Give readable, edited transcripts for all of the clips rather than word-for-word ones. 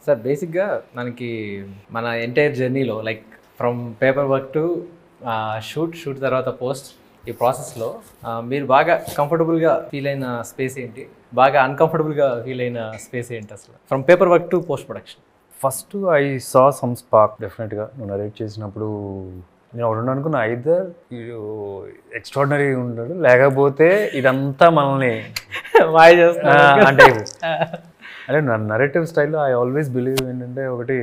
Sir బేసిక్గా మనకి మన ఎంటైర్ జర్నీలో like from paper work to shoot తర్వాత పోస్ట్ ఈ ప్రాసెస్లో మీరు బాగా కంఫర్టబుల్గా ఫీల్ అయిన స్పేస్ ఏంటి, బాగా అన్కంఫర్టబుల్గా ఫీల్ అయిన స్పేస్ ఏంటి అసలు from paper work to post production? First I saw some spark డెఫినెట్గా. నువ్వు నరేట్ చేసినప్పుడు నేను ఒకటి అనుకున్నా, ఐదర్ ఎక్స్ట్రాడినరీ ఉంటాడు లేకపోతే ఇదంతా మనల్ని అంటే అదే నరేటివ్ స్టైల్లో ఐ ఆల్వేస్ బిలీవ్ ఏంటంటే, ఒకటి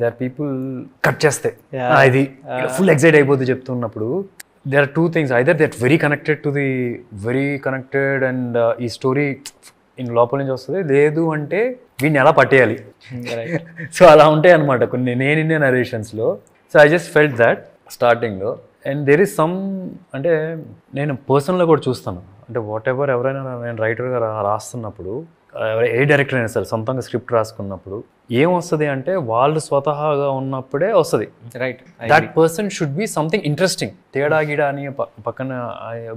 దే ఆర్ పీపుల్ కట్ చేస్తే ఇది ఫుల్ ఎక్సైట్ అయిపోద్ది చెప్తున్నప్పుడు. there are two things, either they're very connected and ఈ స్టోరీ ఇన్ లోపల నుంచి వస్తుంది, లేదు అంటే వీడిని ఎలా పట్టేయాలి. సో అలా ఉంటాయి అనమాట కొన్ని నేను ఇన్నే నరేషన్స్లో. So I just felt that స్టార్టింగ్లో. అండ్ దేర్ ఈస్ సమ్, అంటే నేను పర్సనల్గా కూడా చూస్తాను, అంటే వాట్ ఎవర్ ఎవరైనా నేను రైటర్గా రాస్తున్నప్పుడు, ఏ డైరెక్టర్ అయినా సరే సొంతంగా స్క్రిప్ట్ రాసుకున్నప్పుడు ఏమొస్తుంది అంటే, వాళ్ళు స్వతహాగా ఉన్నప్పుడే వస్తుంది. Right, that person should be something interesting. తేడా గిడా అని పక్కన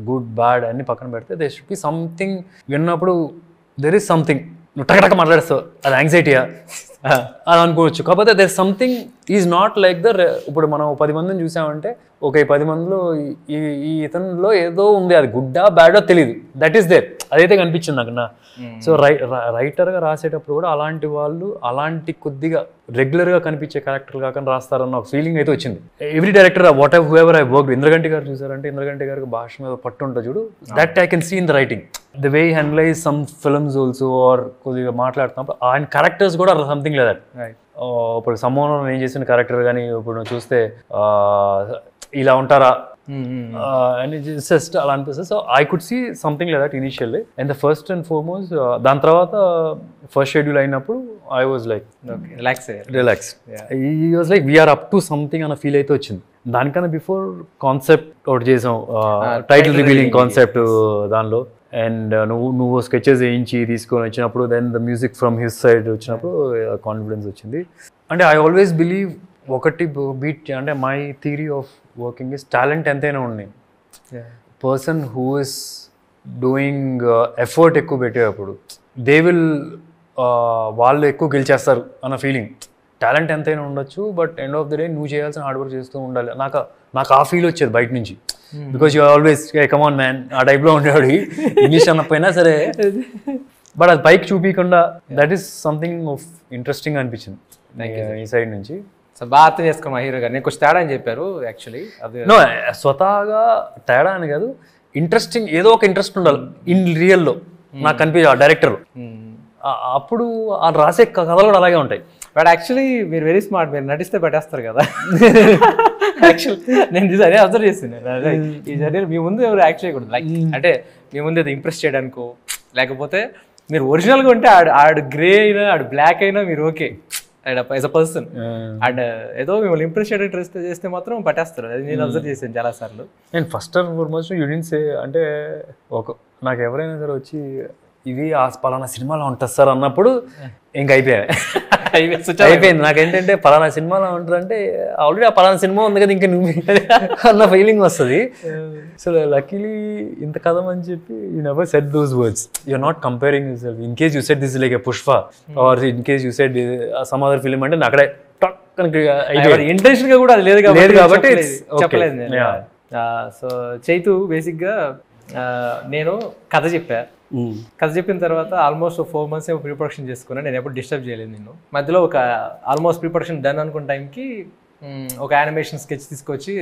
గుడ్ బ్యాడ్ అన్ని పక్కన పెడితే దే షుడ్ బి సంథింగ్. విన్నప్పుడు దెర్ ఈస్ సంథింగ్, నువ్వు టకటక మాట్లాడేస్తావు, అది యాంగ్జైటీయా అది అనుకోవచ్చు. కాకపోతే there something is not like ఇప్పుడు మనం 10 మందిని చూసామంటే, ఒక 10 మందిలో ఈ ఇతనిలో ఏదో ఉంది, అది గుడ్డా బ్యాడో తెలియదు, దట్ ఈస్ దేర్. అదైతే కనిపించింది నాకు. సో రైటర్గా రాసేటప్పుడు కూడా అలాంటి వాళ్ళు, అలాంటి కొద్దిగా రెగ్యులర్గా కనిపించే క్యారెక్టర్లు కాకుండా రాస్తారన్న ఒక ఫీలింగ్ అయితే వచ్చింది. Every director whatever whoever I work, Indraganti గారు చూసారంటే, ఇంద్రగంటి గారికి భాష మీద పట్టు ఉంటుంది చూడు, that I can see in the writing. The way handles some films also, or కొద్దిగా మాట్లాడుతున్నప్పుడు ఆయన క్యారెక్టర్స్ కూడా సంథింగ్ లేదా. ఇప్పుడు సమ్మోహన్ నేను చేసిన క్యారెక్టర్ కానీ ఇప్పుడు చూస్తే ఇలా ఉంటారా అని జస్ట్ అలా అనిపిస్తుంది. So I could see something like that initially. And the first and foremost, దాని తర్వాత ఫస్ట్ షెడ్యూల్ అయినప్పుడు ఐ వాజ్ లైక్ రిలాక్స్. ఈ was like we're up to something అన్న ఫీల్ అయితే వచ్చింది. దానికన్నా బిఫోర్ కాన్సెప్ట్ ఒకటి చేసాం, టైటిల్ రివీలింగ్ కాన్సెప్ట్ దానిలో. అండ్ నువ్వు స్కెచెస్ వేయించి తీసుకొని వచ్చినప్పుడు, then the music from his side వచ్చినప్పుడు కాన్ఫిడెన్స్ వచ్చింది. అంటే ఐ ఆల్వేస్ బిలీవ్ ఒకటి బీట్, అంటే my theory of working is talent ఎంతైనా ఉంది, person who is doing effort ఎక్కువ పెట్టేటప్పుడు దే విల్ వాళ్ళు ఎక్కువ గెలిచేస్తారు అన్న ఫీలింగ్. టాలెంట్ ఎంతైనా ఉండొచ్చు, but end of the day నువ్వు చేయాల్సిన హార్డ్ వర్క్ చేస్తూ ఉండాలి. నాకు ఆ ఫీల్ వచ్చేది బయట నుంచి, because you always come on man ఆ టైప్లో ఉండేవాడు, ఇంగ్లీష్ అన్నపోయినా సరే. బట్ అది పైకి చూపించకుండా, that is something of interesting అనిపించింది ఈ సైడ్ నుంచి. సో బాగా అర్థం చేసుకున్నా హీరో గారు. నేను కొంచెం తేడా అని చెప్పారు యాక్చువల్లీ. అది నో, స్వతహాగా తేడా అని కాదు, ఇంట్రెస్టింగ్ ఏదో ఒక ఇంట్రెస్ట్ ఉండాలి ఇన్ రియల్లో నాకు కనిపించే ఆ డైరెక్టర్. అప్పుడు ఆ రాసే కథలు కూడా అలాగే ఉంటాయి. బట్ యాక్చువల్లీ మీరు వెరీ స్మార్ట్, మీరు నటిస్తే పెట్టేస్తారు కదా. యాక్చువల్లీ నేను అదే అబ్జర్వ్ చేస్తున్నాను. ఈ జర్నీ మీ ముందు ఎవరు యాక్ట్ చేయకూడదు, లైక్ అంటే మీ ముందు అది ఇంప్రెస్ చేయడానికో, లేకపోతే మీరు ఒరిజినల్గా ఉంటే ఆడు గ్రే అయినా ఆడు బ్లాక్ అయినా మీరు okay and as a person. And ఏదో మిమ్మల్ని ఇంప్రెస్ చేయడానికి చేస్తే మాత్రం పట్టేస్తారు. అది నేను అబ్జర్వ్ చేశాను చాలా సార్లు. నేను ఫస్ట్ అండ్ ఫార్మోస్ట్ యూనిట్ సే, అంటే నాకు ఎవరైనా సరే వచ్చి ఇది ఆ పలానా సినిమాలో ఉంటుంది సార్ అన్నప్పుడు ఇంక అయిపోయింది. నాకేంటంటే పలానా సినిమాలో ఉంటారంటే ఆల్రెడీ ఆ పలానా సినిమా ఉంది కదా, ఇంకా నువ్వు అన్న ఫీలింగ్ వస్తుంది. సో లక్కీలీ ఇంత కథం అని చెప్పి you never set those words. You're not comparing yourself. In case you set this like a Pushpa, or in case you set some other film అంటే అక్కడే ఇంటెన్షన్ గా కూడా అది లేదు కాబట్టి చెప్పలేదు. సో చైతు బేసిక్గా నేను కథ చెప్పిన తర్వాత ఆల్మోస్ట్ 4 months ఏమో ప్రీ ప్రొడక్షన్ చేసుకున్నాను. నేను ఎప్పుడు డిస్టర్బ్ చేయలేదు. నేను మధ్యలో ఒక ఆల్మోస్ట్ ప్రీ ప్రొడక్షన్ డన్ అనుకున్న టైంకి ఒక యానిమేషన్ స్కెచ్ తీసుకొచ్చి,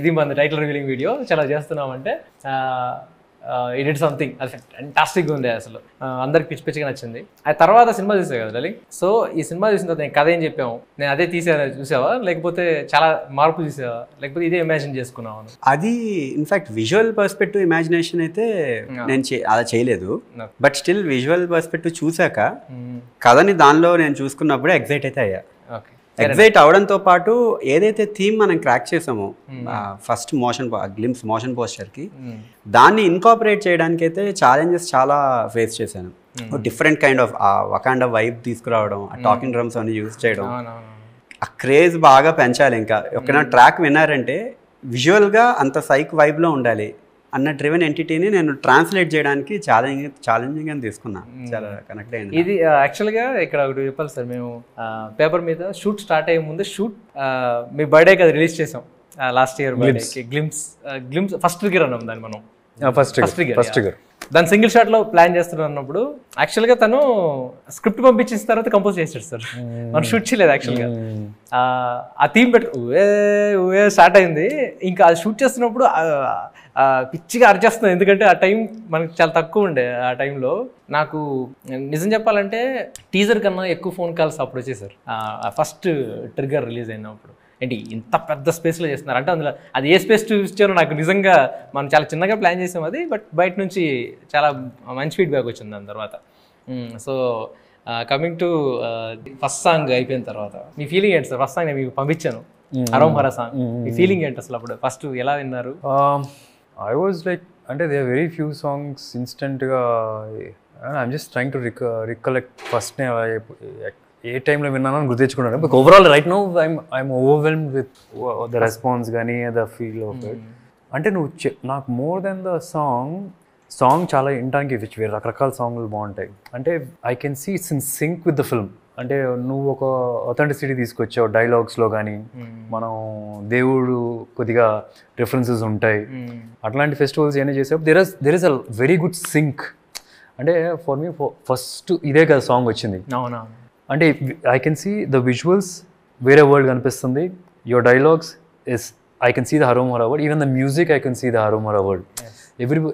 ఇది మన టైటిల్ రివీలింగ్ వీడియో చాలా చేస్తున్నామంటే, ఎడిట్ సంథింగ్ అది ఫ్యాంటాస్టిక్గా ఉంది అసలు, అందరికి పిచ్చి పిచ్చిగా నచ్చింది. ఆ తర్వాత సినిమా చూసావు కదా డార్లింగ్. సో ఈ సినిమా చూసిన తర్వాత నేను కథ ఏం చెప్పాము, నేను అదే చూసావా, లేకపోతే చాలా మార్పు చూసావా, లేకపోతే ఇదే ఇమాజిన్ చేసుకున్నావా? అది ఇన్ఫాక్ట్ విజువల్ పర్స్పెక్టివ్ ఇమాజినేషన్ అయితే నేను అలా చేయలేదు. బట్ స్టిల్ విజువల్ పర్స్పెక్టివ్ చూసాక కథని దానిలో నేను చూసుకున్నప్పుడే ఎగ్జైట్ అయితే అయ్యా. ఎగ్జైట్ అవడంతో పాటు ఏదైతే థీమ్ మనం క్రాక్ చేసామో ఫస్ట్ గ్లిమ్స్ మోషన్ పోస్టర్కి, దాన్ని ఇన్కాపరేట్ చేయడానికి అయితే ఛాలెంజెస్ చాలా ఫేస్ చేశాను. డిఫరెంట్ కైండ్ ఆఫ్ వకాండా వైబ్ తీసుకురావడం, ఆ టాకింగ్ డ్రమ్స్ అన్ని యూజ్ చేయడం, ఆ క్రేజ్ బాగా పెంచాలి. ఇంకా ఒక ట్రాక్ విన్నారంటే విజువల్గా అంత సైక్ వైబ్లో ఉండాలి, అన్న డ్రివెన్ ఎంటిటీని నేను ట్రాన్స్లేట్ చేయడానికి ఛాలెంజింగ్ అని తీసుకున్నా. చాలా కనెక్ట్ అయింది. ఇది యాక్చువల్గా ఇక్కడ ఒకటి చెప్పాలి సార్, మేము పేపర్ మీద షూట్ స్టార్ట్ అయ్యే ముందు మీ బర్త్డే కదా రిలీజ్ చేసాం లాస్ట్ ఇయర్ బర్త్డేకి. గ్లిమ్స్ ఫస్ట్ ట్రిగర్ అన్నాం దాన్ని మనం. ఫస్ట్ ట్రిగర్ దాని సింగిల్ షాట్ లో ప్లాన్ చేస్తున్నప్పుడు యాక్చువల్గా తను స్క్రిప్ట్ పంపించిన తర్వాత కంపోజ్ చేసాడు సార్. మనం షూట్ చేయలేదు యాక్చువల్గా. ఆ థీమ్ ఊవే స్టార్ట్ అయింది. ఇంకా అది షూట్ చేస్తున్నప్పుడు పిచ్చిగా అరిచేస్తుంది, ఎందుకంటే ఆ టైం మనకి చాలా తక్కువ ఉండే. ఆ టైంలో నాకు నిజం చెప్పాలంటే టీజర్ కన్నా ఎక్కువ ఫోన్ కాల్స్ అప్పుడు వచ్చేసారు ఫస్ట్ ట్రిగర్ రిలీజ్ అయినప్పుడు. ఏంటి ఇంత పెద్ద స్పేస్లో చేస్తున్నారు అంటే, అందులో అది ఏ స్పేస్ చూపించారో నాకు నిజంగా, మనం చాలా చిన్నగా ప్లాన్ చేసాం అది, బట్ బయట నుంచి చాలా మంచి ఫీడ్బ్యాక్ వచ్చింది దాని తర్వాత. So coming to first song అయిపోయిన తర్వాత మీ ఫీలింగ్ ఏంటి సార్? ఫస్ట్ సాంగ్ నేను మీకు పంపించాను, హరోం హరా సాంగ్. మీ ఫీలింగ్ ఏంటి అసలు అప్పుడు ఫస్ట్ ఎలా విన్నారు? ఐ వాజ్ లైక్, అంటే they are very few songs ఇన్స్టెంట్గా I'm just trying to recollect first ఏ టైంలో విన్నానో అని గుర్తించుకున్నాను. But overall right now I'm overwhelmed with the response కానీ ద ఫీల్ ఆఫ్ ఇట్. అంటే నాకు మోర్ దెన్ ద సాంగ్ చాలా వినడానికి రకరకాల సాంగ్లు బాగుంటాయి. అంటే I can see it's in sync with the film. అంటే నువ్వు ఒక అథెంటిసిటీ తీసుకొచ్చావు డైలాగ్స్లో కానీ, మనం దేవుడు కొద్దిగా రిఫరెన్సెస్ ఉంటాయి. అట్లాంటి ఫెస్టివల్స్ ఏమైనా చేసావు, there is a very good sync. అంటే ఫర్ మీ ఫస్ట్ ఇదే కదా సాంగ్ వచ్చింది. అవునా? అంటే I can see the visuals, వేరే వరల్డ్ కనిపిస్తుంది. Your dialogues is I can see the Harom Hara world. Even the music I can see the Harom Hara world.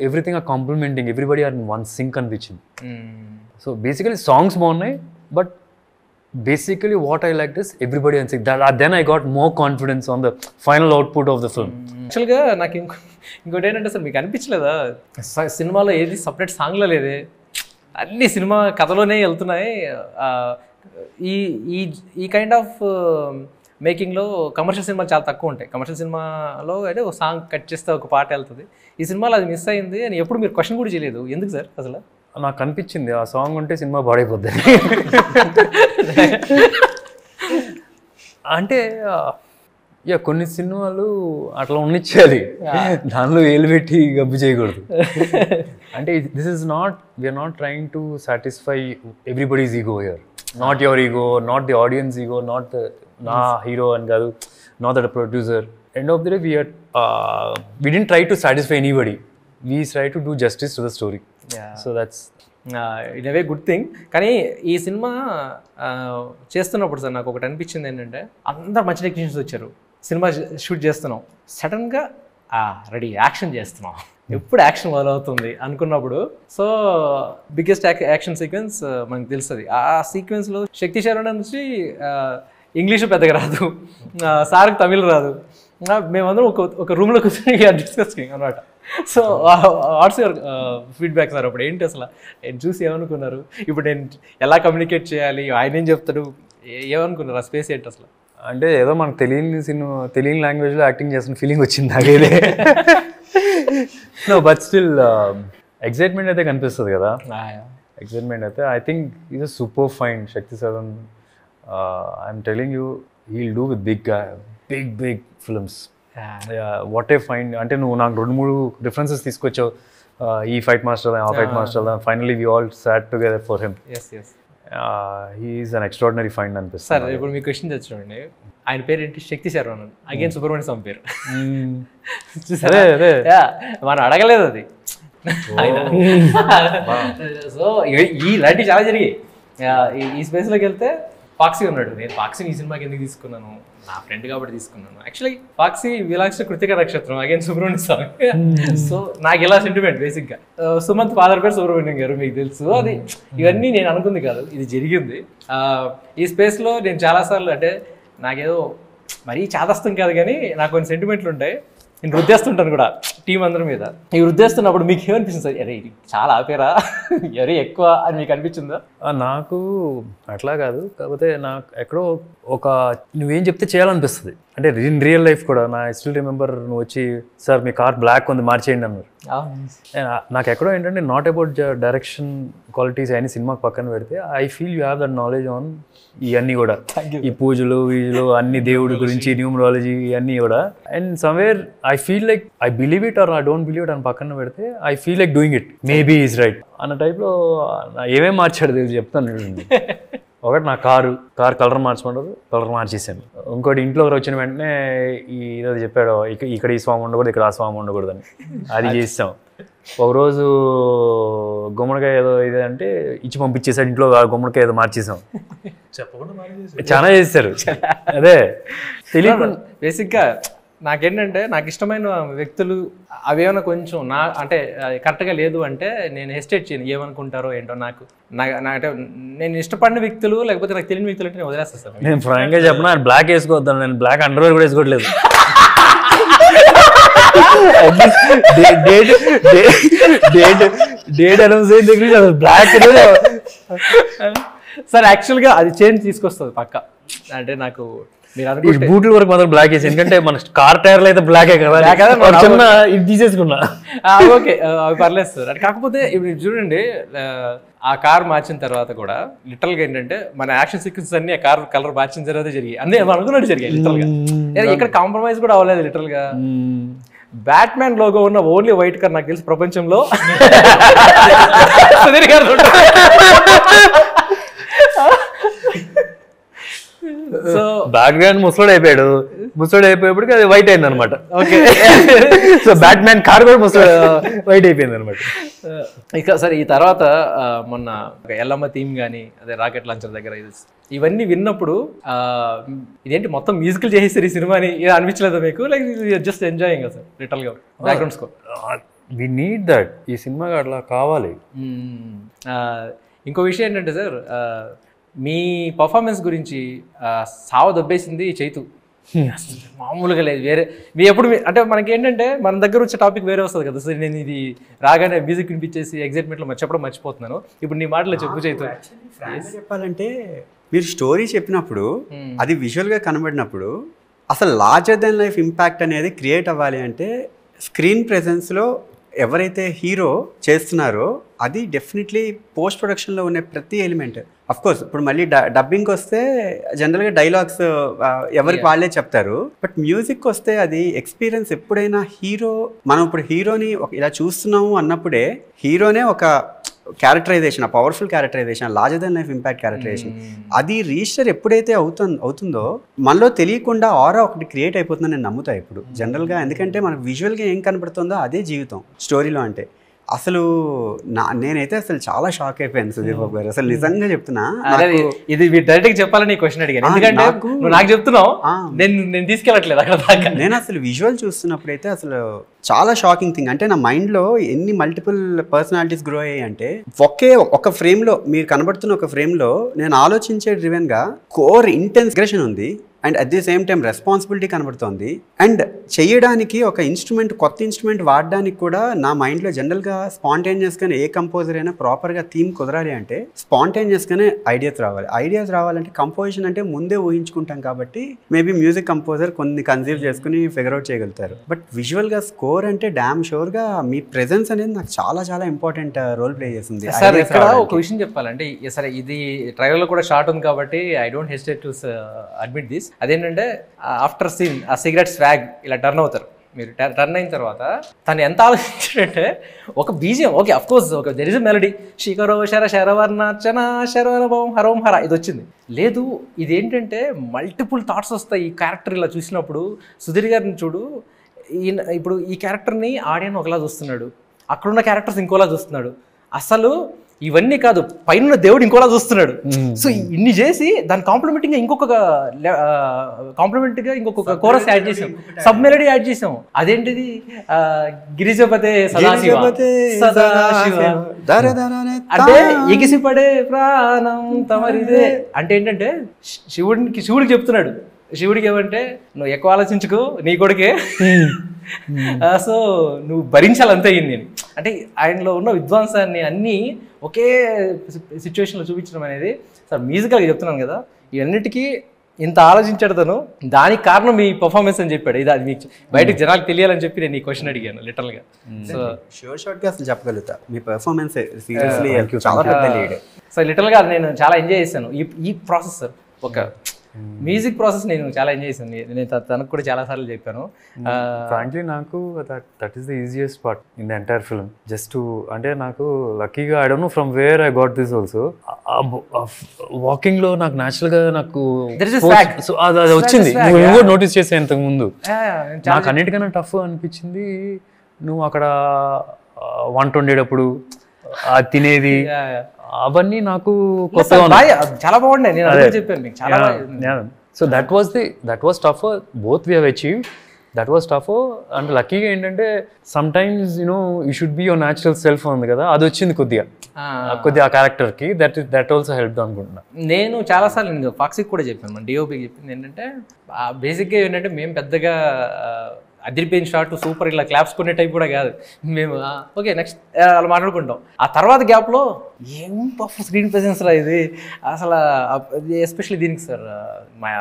Everything are complementing, everybody are in one sync అనిపించింది. So basically songs బాగున్నాయి, but basically what I liked is everybody and saying that then I got more confidence on the final output of the film. యాక్చువల్గా నాకు ఇంకోటి ఏంటంటే sir, మీకు అనిపించలేదా సినిమాలో ఏది సపరేట్ సాంగ్లో లేదే, అన్ని సినిమా కథలోనే వెళ్తున్నాయి. ఈ కైండ్ ఆఫ్ మేకింగ్లో కమర్షియల్ సినిమాలు చాలా తక్కువ ఉంటాయి. కమర్షియల్ సినిమాలో అంటే ఒక సాంగ్ కట్ చేస్తే ఒక పాట వెళ్తుంది. ఈ సినిమాలో అది మిస్ అయింది అని ఎప్పుడు మీరు క్వశ్చన్ కూడా చేయలేదు, ఎందుకు సార్? అసలు నాకు అనిపించింది ఆ సాంగ్ ఉంటే సినిమా పాడైపోద్ది. అంటే కొన్ని సినిమాలు అట్లా ఉండిచ్చేది, దానిలో ఏలు పెట్టి గబ్బు చేయకూడదు. అంటే we're not trying to satisfy everybody's ego here. Not your ego, not the audience ego, not నా హీరో అని కాదు, not that producer. End of the day we didn't try to satisfy anybody. We try to do justice to the story. So that's in a way good thing. కానీ ఈ cinema చేస్తున్నప్పుడు sir నాకు ఒకటి అనిపించింది ఏంటంటే, అందరు మంచి టెక్నీషియన్స్ వచ్చారు, సినిమా షూట్ చేస్తున్నాం, సడన్గా రెడీ యాక్షన్ చేస్తున్నాం, ఎప్పుడు యాక్షన్ మొదలవుతుంది అనుకున్నప్పుడు, సో బిగ్గెస్ట్ యాక్షన్ సీక్వెన్స్ మనకు తెలుస్తుంది. ఆ సీక్వెన్స్లో శక్తి శరవణ నుంచి ఇంగ్లీషు పెద్దగా రాదు, సార్కి తమిళ్ రాదు, మేమందరం ఒక రూమ్లో కూర్చొని డిస్కసింగ్ అనమాట. So what's your feedback sir? అప్పుడు ఏంటి అసలు నేను చూసి ఏమనుకున్నారు? ఇప్పుడు నేను ఎలా కమ్యూనికేట్ చేయాలి, ఆయన ఏం చెప్తాడు, ఏమనుకున్నారు? ఆ స్పేస్ ఏంటి అసలు? అంటే ఏదో మనకు తెలియని లాంగ్వేజ్లో యాక్టింగ్ చేస్తున్న ఫీలింగ్ వచ్చింది నాకేదే. బట్ స్టిల్ ఎక్సైట్మెంట్ అయితే కనిపిస్తుంది కదా, ఎక్సైట్మెంట్ అయితే. I think is a super fine Shakti Sadan. I'm telling you, he'll do with big films. What a fine. అంటే నువ్వు నాకు 2-3 రిఫరెన్సెస్ తీసుకొచ్చావు, ఈ ఫైట్ మాస్టర్, ఆ fight master. Finally we all sat together for him. He is an extraordinary find అనిపిస్తుంది. Sir ఇప్పుడు మీ question తెచ్చుకోండి, ఆయన పేరు ఏంటి? శక్తి శర్వణ, అగైన్ సుబ్రహ్మణ్య స్వామి పేరు. మనం అడగలేదు అది. సో ఇలాంటివి చాలా జరిగాయి. ఈ స్పేస్లోకి వెళ్తే ఫాక్సీ ఉన్నాడు. నేను ఫాక్సీని ఈ సినిమాకి ఎందుకు తీసుకున్నాను, నా ఫ్రెండ్ కాబట్టి తీసుకున్నాను. యాక్చువల్లీ ఫాక్సీ విలాక్ష కృతిక నక్షత్రం, అగైన్ సుబ్రహ్మణ్య స్వామి. సో నాకు ఇలా సెంటిమెంట్ బేసిక్గా. సుమంత్ ఫాదర్ పేరు సుబ్రహ్మణ్యం గారు, మీకు తెలుసు. అది ఇవన్నీ నేను అనుకుంది కాదు, ఇది జరిగింది. ఈ స్పేస్లో నేను చాలాసార్లు, అంటే నాకేదో మరీ చాదస్తం కాదు కానీ నాకు కొన్ని సెంటిమెంట్లు ఉంటాయి. నేను రుద్దేస్తుంటాను కూడా టీం అందరి మీద. ఈ రుద్దేస్తున్నప్పుడు మీకు ఏమనిపిస్తుంది సార్? అరే ఇది చాలా ఆపేరా, ఎవరి ఎక్కువ అని మీకు అనిపించిందా? నాకు అట్లా కాదు, కాకపోతే నాకు ఎక్కడో నువ్వేం చెప్తే చేయాలనిపిస్తుంది. అంటే ఇన్ రియల్ లైఫ్ కూడా నా స్టిల్ రిమెంబర్ నువ్వు వచ్చి సార్ మీ కార్ బ్లాక్ ఉంది మార్చేయండి అన్నారు. నాకు ఎక్కడో ఏంటంటే నాట్ అబౌట్ డైరెక్షన్ క్వాలిటీస్ అని సినిమాకి పక్కన పెడితే I feel you have that knowledge on ఇవన్నీ కూడా, ఈ పూజలు వీజులు అన్ని దేవుడి గురించి న్యూమరాలజీ ఇవన్నీ కూడా. And somewhere I feel like I believe it or I don't believe it అని పక్కన పెడితే I feel like doing it maybe is right అన్న టైప్లో ఏమేమి మార్చాడు తెలియదు చెప్తాను. ఒకటి నా కారు కలర్ మార్చమంటారు, కలర్ మార్చేసాను. ఇంకోటి ఇంట్లో వచ్చిన వెంటనే ఈరోజు చెప్పాడు ఇక్కడ ఈ స్వామి ఉండకూడదు, ఇక్కడ ఆ స్వామి ఉండకూడదు అని, అది చేసాం. ఒకరోజు గుమ్మడికాయ ఏదో ఇదే అంటే ఇచ్చి పంపించేసాడు, ఇంట్లో గుమ్మడికాయ ఏదో మార్చేసాం. చాలా చేస్తారు. అదే తెలియదు. బేసిక్గా నాకేంటంటే నాకు ఇష్టమైన వ్యక్తులు అవేమైనా కొంచెం నా అంటే కరెక్ట్గా లేదు అంటే నేను హెసిటేట్ చేయను, ఏమనుకుంటారో ఏంటో. నాకు అంటే నేను ఇష్టపడిన వ్యక్తులు లేకపోతే నాకు తెలియని వ్యక్తులు అంటే నేను వదిలేస్తాను. నేను ఫ్రాంక్గా చెప్పిన బ్లాక్ వేసుకోవద్దాను, నేను బ్లాక్ అండర్వేర్ కూడా వేసుకోవట్లేదు. డేట్ అనౌన్స్ అయిన దగ్గర బ్లాక్ సార్ యాక్చువల్గా అది చేంజ్ తీసుకొస్తుంది పక్క. అంటే నాకు బూట్ల వరకు మాత్రం బ్లాక్ వేసి, ఎందుకంటే మన కార్ టైర్లు అయితే బ్లాకే కదా, చిన్న ఇది తీసేసుకున్నా. ఓకే అవి పర్లేదు సార్. అంటే కాకపోతే ఇప్పుడు చూడండి, ఆ కార్ మార్చిన తర్వాత కూడా లిటరల్ గా ఏంటంటే మన యాక్షన్ సీక్వెన్స్ అన్ని ఆ కార్ కలర్ మార్చిన తర్వాత జరిగాయి, అన్నీ అనుకున్నట్టు జరిగాయి లిటరల్ గా. ఇక్కడ కాంప్రమైజ్ కూడా అవ్వలేదు లిటరల్ గా. బ్యాట్మ్యాన్ లోగో ఉన్న ఓన్లీ వైట్ కార్ నాకు తెలిసి ప్రపంచంలో సుధీర్ గారు. సో బ్యాక్గ్రౌండ్ ముసలోడు అయిపోయేప్పటికి అది వైట్ అయింది అనమాట. ఓకే, సో బ్యాట్మ్యాన్ కార్ కూడా ముసలోడు వైట్ అయిపోయింది అనమాట. ఇక సరే ఈ తర్వాత మొన్న ఎల్లమ్మ థీమ్ కానీ అదే రాకెట్ లాంచర్ దగ్గర ఇవన్నీ విన్నప్పుడు ఇదేంటి మొత్తం మ్యూజికల్ చేసేసారు ఈ సినిమాని అనిపించలేదా మీకు? లైక్ జస్ట్ ఎంజాయింగ్ సార్ లిటరల్ గా background score. We need that, ఈ సినిమాకి అట్లా కావాలి. ఇంకో విషయం ఏంటంటే సార్, మీ పర్ఫార్మెన్స్ గురించి సావ దొబ్బేసింది చైతు. మామూలుగా లేదు. వేరే మీ ఎప్పుడు అంటే మనకి ఏంటంటే మన దగ్గర వచ్చే టాపిక్ వేరే వస్తుంది కదా సార్. నేను ఇది రాగానే మ్యూజిక్ వినిపించేసి ఎగ్జైట్మెంట్లో చెప్పడం మర్చిపోతున్నాను. ఇప్పుడు నీ మాటలో చెప్పు చైతు. చెప్పాలంటే మీరు స్టోరీ చెప్పినప్పుడు అది విజువల్గా కనబడినప్పుడు అసలు లార్జర్ దెన్ లైఫ్ ఇంపాక్ట్ అనేది క్రియేట్ అవ్వాలి అంటే స్క్రీన్ ప్రెజెన్స్లో ఎవరైతే హీరో చేస్తున్నారో అది డెఫినెట్లీ పోస్ట్ ప్రొడక్షన్లో ఉన్న ప్రతి ఎలిమెంట్. అఫ్కోర్స్ ఇప్పుడు మళ్ళీ డబ్బింగ్కి వస్తే జనరల్గా డైలాగ్స్ ఎవరికి వాళ్ళే చెప్తారు, బట్ మ్యూజిక్ వస్తే అది ఎక్స్పీరియన్స్. ఎప్పుడైనా హీరో మనం ఇప్పుడు హీరోని ఇలా చూస్తున్నాము అన్నప్పుడే హీరోనే ఒక క్యారెక్టరైజేషన్, ఆ powerful characterization, larger than life impact characterization, అది రిజిస్టర్ ఎప్పుడైతే అవుతుందో మనలో తెలియకుండా ఆరా ఒకటి క్రియేట్ అయిపోతుందని నేను నమ్ముతా ఇప్పుడు జనరల్గా. ఎందుకంటే మనకు విజువల్గా ఏం కనబడుతుందో అదే జీవితం స్టోరీలో. అంటే అసలు నేనైతే అసలు చాలా షాక్ అయిపోయాను సుధీర్ బాబు గారు, అసలు నిజంగా చెప్తున్నా. ఇది డైరెక్ట్ గా చెప్పాలని క్వశ్చన్ అడిగాను, ఎందుకంటే నాకు చెప్తున్నావు, నేను తీసుకెళ్ళట్లేదు అక్కడ దాకా. నేను అసలు విజువల్ చూస్తున్నప్పుడు అయితే అసలు చాలా షాకింగ్ థింగ్. అంటే నా మైండ్లో ఎన్ని మల్టిపుల్ పర్సనాలిటీస్ గ్రో అయ్యాయి అంటే ఒక ఫ్రేమ్లో మీరు కనబడుతున్న ఒక ఫ్రేమ్లో నేను ఆలోచించే డ్రివెన్గా కోర్ ఇంటెన్స్ అగ్రెషన్ ఉంది, and at the same time responsibility కనబడుతోంది. అండ్ చేయడానికి ఒక ఇన్స్ట్రుమెంట్, కొత్త ఇన్స్ట్రుమెంట్ వాడడానికి కూడా నా మైండ్లో జనరల్గా స్పాంటేనియస్గానే ఏ కంపోజర్ అయినా ప్రాపర్గా థీమ్ కుదరాలి అంటే స్పాంటేనియస్గానే ఐడియాస్ రావాలంటే కంపోజిషన్ అంటే ముందే ఊహించుకుంటాం కాబట్టి మేబీ మ్యూజిక్ కంపోజర్ కొన్ని కన్సీవ్ చేసుకుని ఫిగర్ అవుట్ చేయగలుగుతారు. బట్ విజువల్గా స్కోర్ అంటే డామ్ షూర్గా మీ ప్రెజెన్స్ అనేది నాకు చాలా చాలా ఇంపార్టెంట్ రోల్ ప్లే చేస్తుంది. సార్ ఇక్కడ ఒక విషయం చెప్పాలంటే, సరే ఇది ట్రైలర్లో కూడా షార్ట్ ఉంది కాబట్టి I don't hesitate to admit this. అదేంటంటే ఆఫ్టర్ సీన్ ఆ సిగరెట్ స్వాగ్ ఇలా టర్న్ అవుతారు, మీరు టర్న్ అయిన తర్వాత తను ఎంత ఆలోచించాడంటే ఒక బీజియం, ఓకే అఫ్ కోర్స్ ఒక దెర్ ఇస్ ఎ మెలడీ, శిఖరో శర శరవర్ణర్చన శరవరభవం హరోం హర, ఇది వచ్చింది. లేదు ఇదేంటంటే మల్టిపుల్ థాట్స్ వస్తాయి ఈ క్యారెక్టర్ ఇలా చూసినప్పుడు. సుధీర్ గారిని చూడు, ఇప్పుడు ఈ క్యారెక్టర్ని ఆడియన్ ఒకలా చూస్తున్నాడు, అక్కడున్న క్యారెక్టర్స్ ఇంకోలా చూస్తున్నాడు. అసలు ఇవన్నీ కాదు, పైన దేవుడు ఇంకోలా చూస్తున్నాడు. సో ఇన్ని చేసి దాని కాంప్లిమెంటింగ్ ఇంకొక కోరస్ యాడ్ చేసాం, సబ్ మెలడీ యాడ్ చేసాం. అదేంటిది గిరిజపతే సదాశివ అంటే ఎగిసిపడే ప్రాణం తమరిదే అంటే ఏంటంటే శివుడికి చెప్తున్నాడు. శివుడికి ఏమంటే నువ్వు ఎక్కువ ఆలోచించుకో, నీ కొడుకే, సో నువ్వు భరించాలంతే అయింది నేను. అంటే ఆయనలో ఉన్న విద్వాంసాన్ని అన్నీ ఒకే సిచ్యువేషన్లో చూపించడం అనేది సార్ మ్యూజికల్గా చెప్తున్నాను కదా, ఇవన్నిటికీ ఇంత ఆలోచించాడు తను, దానికి కారణం మీ పర్ఫార్మెన్స్ అని చెప్పాడు. ఇది అది మీకు బయటకు జనాలకు తెలియాలని చెప్పి నేను ఈ క్వశ్చన్ అడిగాను లిటరల్గా. సో షోర్ట్గా అసలు చెప్పగలుగుతా మీ పర్ఫార్మెన్స్ సీరియస్లీ చాలా పెద్ద లీడ్. సో లిటరల్గా నేను చాలా ఎంజాయ్ చేశాను ఈ ప్రాసెస్. ఒక మ్యూజిక్ ప్రాసెస్ నేను చాలా ఎంజాయ్ చేశాను. నేను తనకు కూడా చాలా సార్లు చెప్పాను. ఫ్రాంక్లీ నాకు that is the easiest part in the entire film. Just అంటే నాకు లక్కీగా I don't know from where I got this also. Walking లో నాకు న్యాచురల్ గా నాకు అది వచ్చింది. నువ్వు కూడా నోటీస్ చేసే ఇంతకు ముందు. నాకు అన్నిటికన్నా టఫ్ అనిపించింది నువ్వు అక్కడ వంట వండేటప్పుడు తినేది అవన్నీ నాకు చాలా బాగుండే. నేను చెప్పాను మీకు చాలా. So that was tough. Both we have achieved. That was tough. అంటే లక్కీగా ఏంటంటే some times you should be your natural self ఉంది కదా, అది వచ్చింది కొద్దిగా ఆ క్యారెక్టర్ కి. దట్ ఆల్సో హెల్ప్ అనుకుంటున్నా. నేను చాలాసార్లు నేను ఫాక్సీకి కూడా చెప్పాను, మన డిఓపికి చెప్పింది ఏంటంటే బేసిక్గా ఏంటంటే మేము పెద్దగా అదిరిపోయిన షాట్ సూపర్ ఇలా క్లాప్స్ కొనే టైప్ కూడా కాదు మేము. ఓకే నెక్స్ట్ అలా మాట్లాడుకుంటాం. ఆ తర్వాత గ్యాప్లో ఏం స్క్రీన్ ప్రెజెన్స్ రా ఇది అసలు, ఎస్పెషల్లీ దీనికి సార్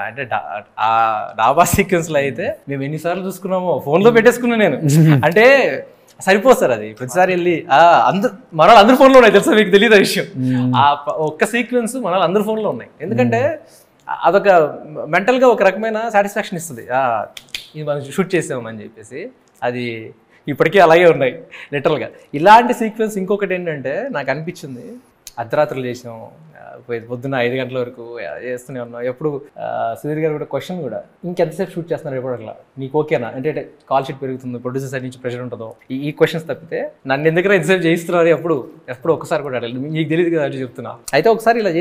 అంటే ఆ డాబా సీక్వెన్స్లో అయితే మేము ఎన్నిసార్లు చూసుకున్నామో ఫోన్లో పెట్టేసుకున్నాను నేను. అంటే సరిపోదు సార్ అది ప్రతిసారి వెళ్ళి మన అందరి ఫోన్లో ఉన్నాయి తెలుసా, మీకు తెలియదు ఆ విషయం. ఆ ఒక్క సీక్వెన్స్ మన అందరి ఫోన్లో ఉన్నాయి. ఎందుకంటే అదొక మెంటల్గా ఒక రకమైన సాటిస్ఫాక్షన్ ఇస్తుంది. ఇది మనం షూట్ చేసామని చెప్పేసి. అది ఇప్పటికీ అలాగే ఉన్నాయి లిటరల్గా. ఇలాంటి సీక్వెన్స్ ఇంకొకటి ఏంటంటే నాకు అనిపించింది, అర్ధరాత్రులు చేసాం, పొద్దున్న 5 గంటల వరకు చేస్తూనే ఉన్నాం. ఎప్పుడు సుధీర్ గారు కూడా క్వశ్చన్ కూడా ఇంకెంతసేపు షూట్ చేస్తున్నారు ఎప్పుడు అట్లా, నీకు ఓకేనా అంటే కాల్ షీట్ పెరుగుతుంది, ప్రొడ్యూసర్ సైడ్ నుంచి ప్రెషర్ ఉంటుందో, ఈ క్వశ్చన్స్ తప్పితే నన్ను ఎందుకైనా ఎంతసేపు చేయిస్తున్నారు ఎప్పుడు ఒక్కసారి కూడా అడగలేదు. మీకు తెలియదు కదా అంటే చెప్తున్నా. అయితే ఒకసారి ఇలా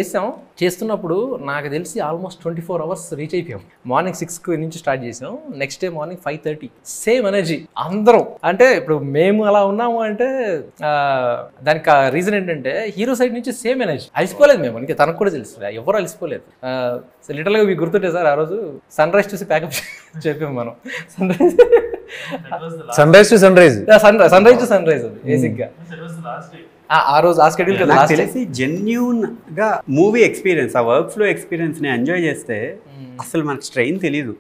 చేస్తున్నప్పుడు నాకు తెలిసి ఆల్మోస్ట్ 24 hours రీచ్ అయిపోయాం. మార్నింగ్ 6 నుంచి స్టార్ట్ చేసాం, next day morning 5:30. Same energy అందరం. అంటే ఇప్పుడు మేము అలా ఉన్నాము అంటే దానికి రీజన్ ఏంటంటే హీరో సైడ్ నుంచి సేమ్ ఎనర్జీ. అలిసిపోలేదు మేము, ఇంకా తనకు కూడా తెలుసు, ఎవరు అలిసిపోలేదు. లిటరల్గా మీకు గుర్తుంటే సార్ ఆ రోజు సన్ రైజ్ చూసి ప్యాకప్ చెప్పాము మనం. Sunrise to sunrise అది బేసిక్గా ఆ రోజు ఆ షెడ్యూల్ కదా. తెలిసి జెన్యూన్ గా మూవీ ఎక్స్పీరియన్స్, ఆ వర్క్ ఫ్లో ఎక్స్పీరియన్స్ ని ఎంజాయ్ చేస్తే అసలు మనకు స్ట్రెయిన్ తెలీదు.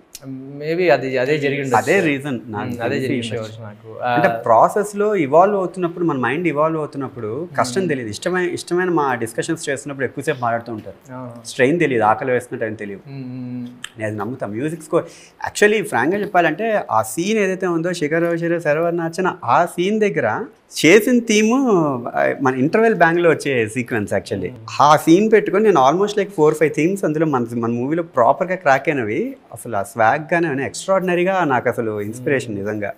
మేబీ అదే జరిగింది. అదే రీజన్ అదే జరిగింది నాకు. అంటే ప్రాసెస్ లో ఇవాల్వ్ అవుతున్నప్పుడు, మన మైండ్ ఇవాల్వ్ అవుతున్నప్పుడు కష్టం తెలియదు. ఇష్టమైన మా డిస్కషన్స్ చేస్తున్నప్పుడు ఎక్కువసేపు మాట్లాడుతూ ఉంటారు, స్ట్రెయిన్ తెలియదు, ఆకలి వేస్తున్న టైం తెలియదు. నేను అది నమ్ముతాను. మ్యూజిక్ స్కోర్ యాక్చువల్లీ ఫ్రాంక్గా చెప్పాలంటే ఆ సీన్ ఏదైతే ఉందో శిఖర్ సర్వర్ నచ్చిన ఆ సీన్ దగ్గర చేసిన థీము మన ఇంటర్వెల్ బ్యాంగ్లో వచ్చే సీక్వెన్స్. యాక్చువల్లీ ఆ సీన్ పెట్టుకొని నేను ఆల్మోస్ట్ లైక్ 4-5 థీమ్స్ అందులో మన మూవీలో ప్రాపర్గా క్రాక్ అయినవి. అసలు ఆ స్వాగ్ గానే ఎక్స్ట్రాడినరీగా నాకు అసలు ఇన్స్పిరేషన్ నిజంగా.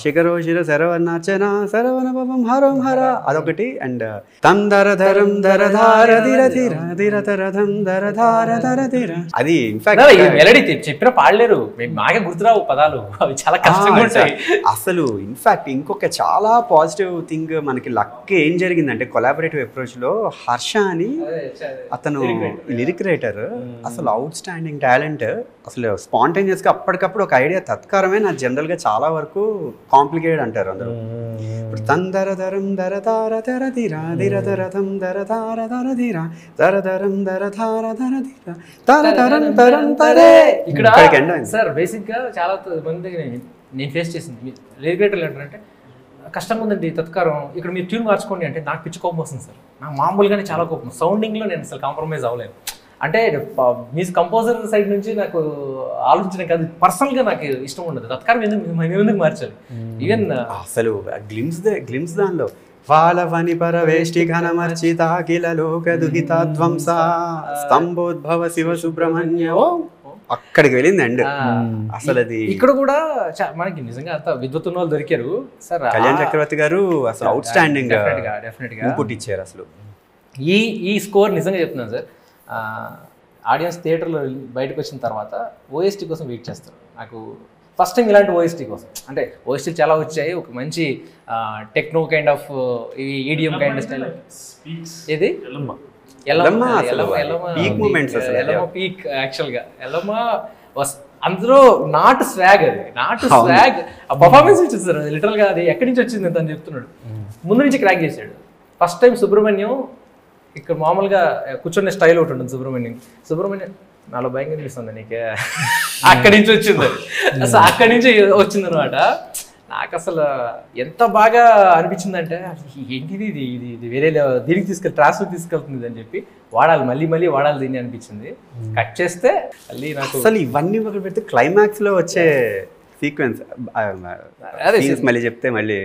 శిఖరో శిర శరవన్నాచన శరవణ భవం హరం హర అదొకటి. అండ్ తందరధరం ధరధార ధిర ధిర ధిరధరధం ధరధార ధర ధిర అది ఇన్ఫాక్ట్ మెలడీ చెప్పిన పాడలేరు, మాకే గుర్తురావు పదాలు, అవి చాలా కష్టంగా ఉంటాయి అసలు. ఇన్ఫాక్ట్ ఇంకొక చాలా పాజిటివ్ థింగ్ మనకి లక్ ఏం జరిగిందంటే కొలాబరేటివ్ అప్రోచ్ లో హర్ష అని అతను లిరిక్ రైటర్, అసలు అవుట్ స్టాండింగ్ టాలెంట్. అసలు స్పాంటేనియస్ గా అప్పటికప్పుడు ఒక ఐడియా తత్కారమే. నాకు జనరల్ గా చాలా వరకు కాంప్లికేటెడ్ అంటారు అందరూ. ఇప్పుడు తందరధరం ధరధార ధర ధిర ధిరధరధం ధరధార ధర ధిర ధరధరం ధరధార ధర ధిర ధరధరం ధరం తరే. ఇక్కడ సార్ బేసిక్ గా చాలా మంది నేను ఫేస్ చేసింది లిరిక్ రైటర్లు ఏంటంటే కష్టంగా ఉందండి తత్కారం, ఇక్కడ మీరు ట్యూన్ మార్చుకోండి అంటే నాకు పిచ్చి కోపం వస్తుంది సార్. నాకు మామూలుగానే చాలా కోపం. సౌండింగ్లో నేను అసలు కాంప్రమైజ్ అవ్వలేను. అంటే మ్యూజిక్ కంపోజర్ సైడ్ నుంచి నాకు ఆలోచించడం కాదు, పర్సనల్గా నాకు ఇష్టం ఉండదు. తత్కారం ఎందుకు మార్చాలి. ఈవెన్ అసలు గ్లిమ్స్ దానిలో వాళ్ళవని పరవేష్టి ఘనమర్చిత అఖిల లోక దుహితాధ్వంస స్తంభోద్భవ శివ సుబ్రహ్మణ్య అక్కడికి వెళ్ళింది. అండ్ అసలు అది ఇక్కడ కూడా మనకి నిజంగా అంత విద్వత్తున్న వాళ్ళు దొరికారు సార్. కళ్యాణ్ చక్రవర్తి గారు అసలు అవుట్ స్టాండింగ్ ఇన్పుట్ ఇచ్చారు. అసలు ఈ స్కోర్ నిజంగా చెప్తున్నాను సార్, ఆడియన్స్ థియేటర్లో బయటకు వచ్చిన తర్వాత ఓఎస్టీ కోసం వెయిట్ చేస్తారు. నాకు ఫస్ట్ టైం ఇలాంటి ఓఎస్టీ కోసం, అంటే ఓఎస్టీ చాలా వచ్చాయి, ఒక మంచి techno kind of ఈడియం kind of style. ఇది పీక్ యాక్చువల్గా ఎల్లమ్మ అందులో నాట్ స్వాగ్, అది నాట్ స్వాగ్ ఆ పర్ఫార్మెన్స్ ఇచ్చింది సార్. లిటరల్గా అది ఎక్కడి నుంచి వచ్చింది అని చెప్తున్నాడు. ముందు నుంచి క్రాక్ చేశాడు. ఫస్ట్ టైం సుబ్రహ్మణ్యం ఇక్కడ మామూలుగా కూర్చునే స్టైల్ ఒకటి ఉంటుంది. సుబ్రహ్మణ్యం నాలో భయం కనిపిస్తుంది నీకే. అక్కడి నుంచి వచ్చింది, అసలు అక్కడి నుంచి వచ్చింది అనమాట. నాకు అసలు ఎంత బాగా అనిపించిందంటే ఏంటిది ఇది ఇది ఇది వేరే దీనికి ట్రాన్స్ఫర్ తీసుకెళ్తుంది అని చెప్పి వాడాలి, మళ్ళీ మళ్ళీ వాడాలి దీన్ని అనిపించింది. కట్ చేస్తే మళ్ళీ నాకు అసలు ఇవన్నీ ఒకటి పెడితే క్లైమాక్స్ లో వచ్చే సీక్వెన్స్ మళ్ళీ చెప్తే మళ్ళీ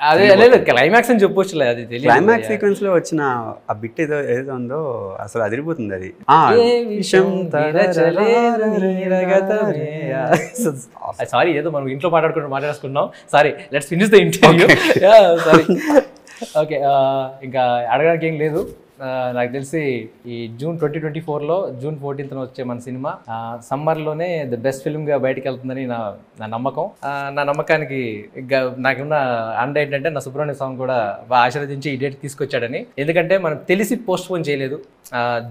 అదే లేదు క్లైమాక్స్ అని చెప్పొచ్చులే, అది తెలియదు. క్లైమాక్స్ సీక్వెన్స్ లో వచ్చిన ఆ బిట్ ఏదో ఉందో అసలు అదిరిపోతుంది అది. సారీ ఏదో మనం ఇంట్లో మాట్లాడేసుకున్నాం. Sorry, let's finish the interview. Sorry, okay. ఇంకా అడగడానికి ఏం లేదు. నాకు తెలిసి ఈ June 2024లో June 14th వచ్చే మన సినిమా సమ్మర్లోనే ద బెస్ట్ ఫిల్మ్గా బయటకు వెళ్తుందని నా నమ్మకం. నా నమ్మకానికి నాకున్న అండ ఏంటంటే నా సుబ్రహ్మణ్య స్వామి కూడా బాగా ఆశీర్వదించి ఈ డేట్ తీసుకొచ్చాడని. ఎందుకంటే మనం తెలిసి పోస్ట్ పోన్ చేయలేదు.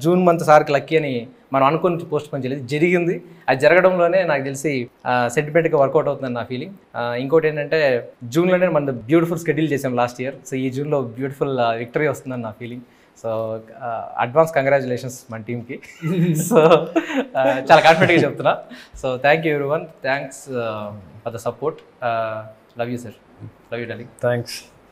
జూన్ మంత్ సార్కి లక్కీ అని మనం అనుకుని పోస్ట్ పోన్ చేయలేదు, జరిగింది. అది జరగడంలోనే నాకు తెలిసి సెంటిమెంట్గా వర్కౌట్ అవుతుందని నా ఫీలింగ్. ఇంకోటి ఏంటంటే జూన్లోనే మనం బ్యూటిఫుల్ షెడ్యూల్ చేసాం లాస్ట్ ఇయర్. సో ఈ జూన్లో బ్యూటిఫుల్ విక్టరీ వస్తుందని నా ఫీలింగ్. సో అడ్వాన్స్ కంగ్రాచులేషన్స్ మన టీమ్కి. సో చాలా కాన్ఫిడెంట్గా చెప్తున్నా. So thank you everyone, thanks for the support. Love you sir, love you darling. Thanks.